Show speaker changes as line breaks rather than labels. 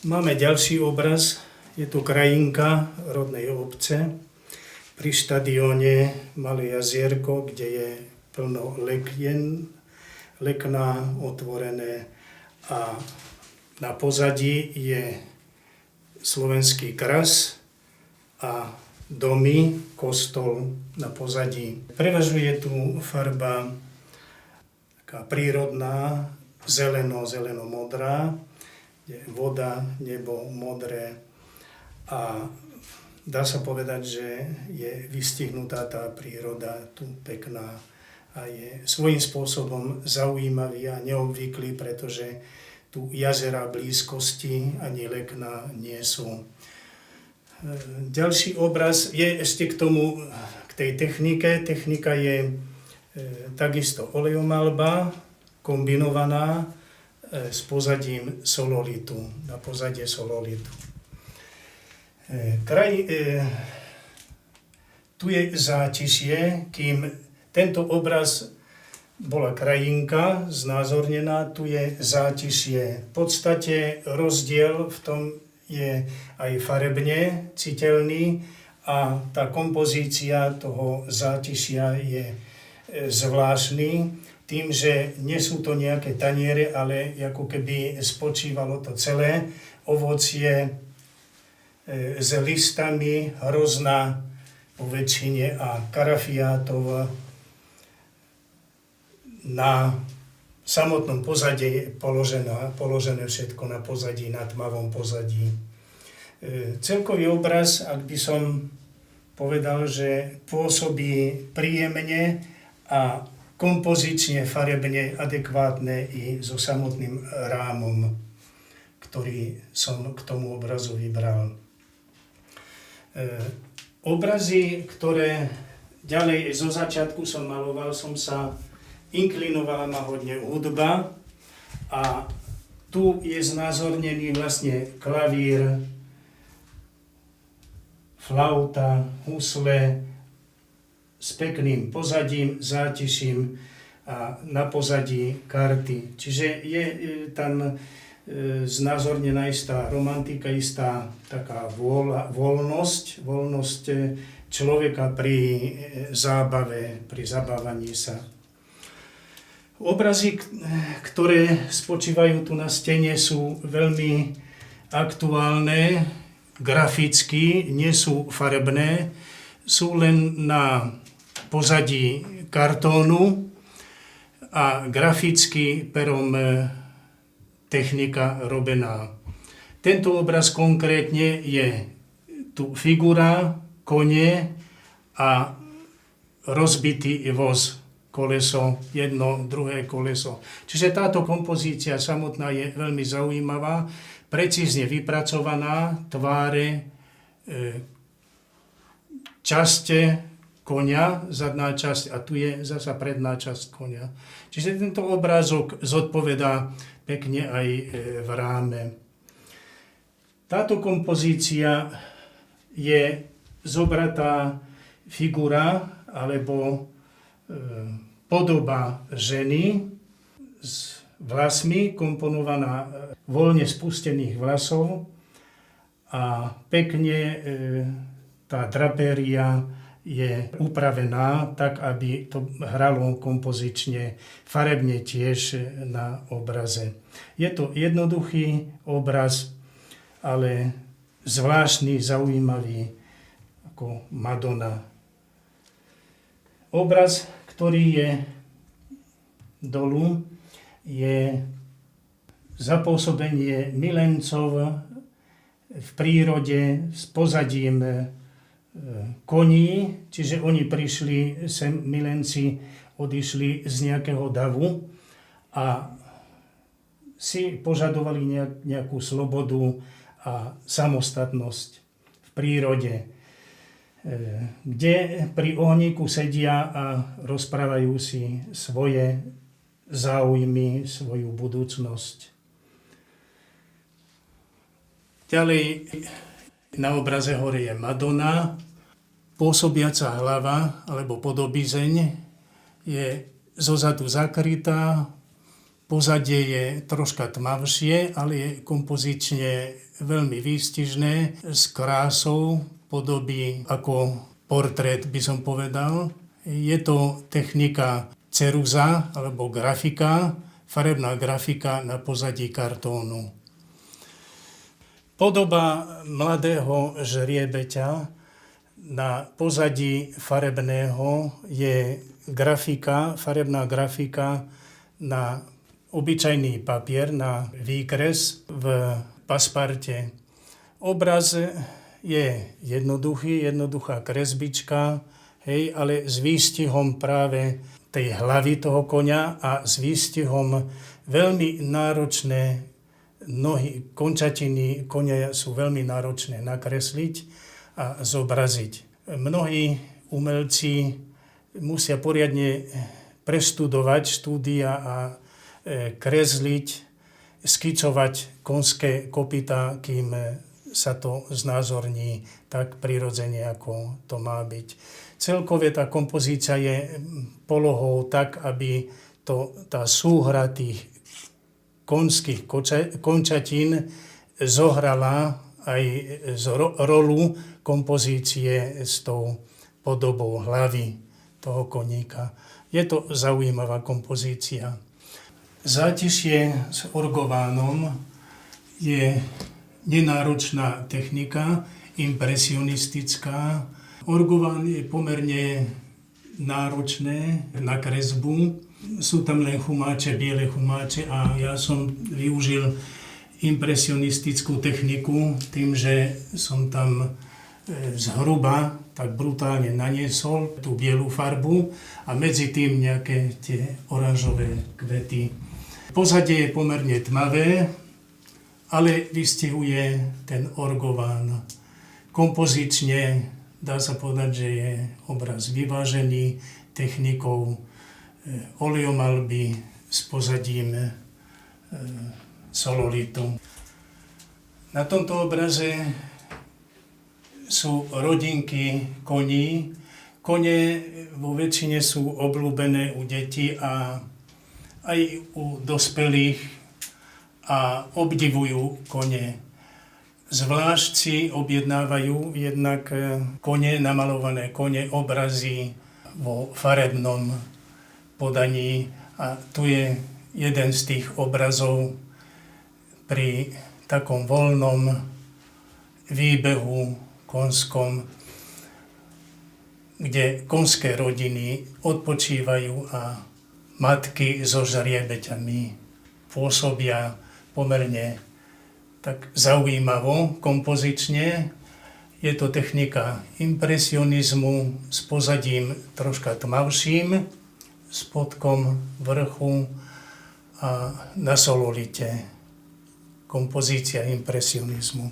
Máme ďalší obraz, je to krajinka rodnej obce pri štadióne Malé jazierko, kde je plno lekien, lekná otvorené a na pozadí je slovenský kras a domy, kostol na pozadí. Prevažuje tu farba taká prírodná, zeleno-modrá, voda, nebo modré a dá sa povedať, že je vystihnutá tá príroda tu pekná a je svojím spôsobom zaujímavý a neobvyklý, pretože tu jazera blízkosti ani lekná nie sú. Ďalší obraz je ešte k tomu, k tej technike. Technika je takisto olejomalba, kombinovaná s pozadím sololitu, na pozadie sololitu. Tu je zátišie, kým tento obraz bola krajinka znázornená, tu je zátišie. V podstate rozdiel v tom je aj farebne citeľný a tá kompozícia toho zátišia je zvláštny, tým, že nie sú to nejaké taniere, ale ako keby spočívalo to celé ovocie s listami, hrozna po väčšine a karafiátov na samotnom pozadí položené všetko na pozadí, na tmavom pozadí. Celkový obraz, ak by som povedal, že pôsobí príjemne a kompozične, farebne, adekvátne i so samotným rámom, ktorý som k tomu obrazu vybral. Obrazy, ktoré ďalej zo začiatku som maloval, som sa inklinovala ma hodne hudba a tu je znázornený vlastne klavír, flauta, husle, s pekným pozadím, zátiším a na pozadí karty. Čiže je tam znázornená istá romantika, istá taká voľnosť človeka pri zábave, pri zabávaní sa. Obrazy, ktoré spočívajú tu na stene, sú veľmi aktuálne, graficky, nie sú farebné, sú len na pozadí kartónu a graficky perom technika robená. Tento obraz konkrétne je tu figura, kone a rozbitý voz, koleso, jedno, druhé koleso. Čiže táto kompozícia samotná je veľmi zaujímavá, precízne vypracovaná, tváre, časť konia, zadná časť a tu je zasa predná časť konia. Čiže tento obrázok zodpovedá pekne aj v ráme. Táto kompozícia je zobratá figura alebo podoba ženy s vlasmi, komponovaná voľne spustených vlasov a pekne tá drapéria je upravená tak, aby to hralo kompozične, farebne tiež na obraze. Je to jednoduchý obraz, ale zvláštny, zaujímavý, ako Madonna. Obraz, ktorý je dolu, je zapôsobenie milencov v prírode s pozadím koní, čiže oni prišli sem, milenci odišli z nejakého davu a si požadovali nejakú slobodu a samostatnosť v prírode, kde pri ohníku sedia a rozprávajú si svoje záujmy, svoju budúcnosť. Ďalej na obraze hore je Madonna, pôsobiaca hlava alebo podobizeň je zozadu zakrytá, Pozadie je troška tmavšie, ale je kompozične veľmi výstižné, s krásou podoby ako portrét, by som povedal. Je to technika ceruza alebo grafika, farebná grafika na pozadí kartónu. Podoba mladého žriebeťa na pozadí farebného je grafika, farebná grafika na obyčajný papier, na výkres v pasparte. Obraz je jednoduchá kresbička, ale s výstihom práve tej hlavy toho koňa a s výstihom veľmi náročné nohy, končatiny koňa sú veľmi náročné nakresliť a zobraziť. Mnohí umelci musia poriadne preštudovať štúdia a kresliť, skicovať konské kopytá, kým sa to znázorní tak prirodzene, ako to má byť. Celkové tá kompozícia je polohou tak, aby tá súhra tých konských končatín zohrala aj rolu kompozície s tou podobou hlavy toho koníka. Je to zaujímavá kompozícia. Zátišie s orgovánom je nenáročná technika, impresionistická. Orgován je pomerne náročné na kresbu. Sú tam len chumáče, biele chumáče a ja som využil impresionistickú techniku tým, že som tam zhruba tak brutálne naniesol tú bielú farbu a medzi tým nejaké tie oranžové kvety. Pozadie je pomerne tmavé, ale vystihuje ten orgován. Kompozične dá sa povedať, že je obraz vyvážený technikou oleomalby s pozadím sololitu. Na tomto obraze sú rodinky koní. Kone vo väčšine sú obľúbené u detí a aj u dospelých a obdivujú kone. Zvlášť si objednávajú jednak kone, namalované kone, obrazy vo farebnom podaní. A tu je jeden z tých obrazov pri takom voľnom výbehu konskom, kde konské rodiny odpočívajú a matky so žriebeťami pôsobia pomerne tak zaujímavo, kompozične. Je to technika impresionizmu s pozadím troška tmavším, spodkom vrchu a na sololite. Kompozícia impresionizmu.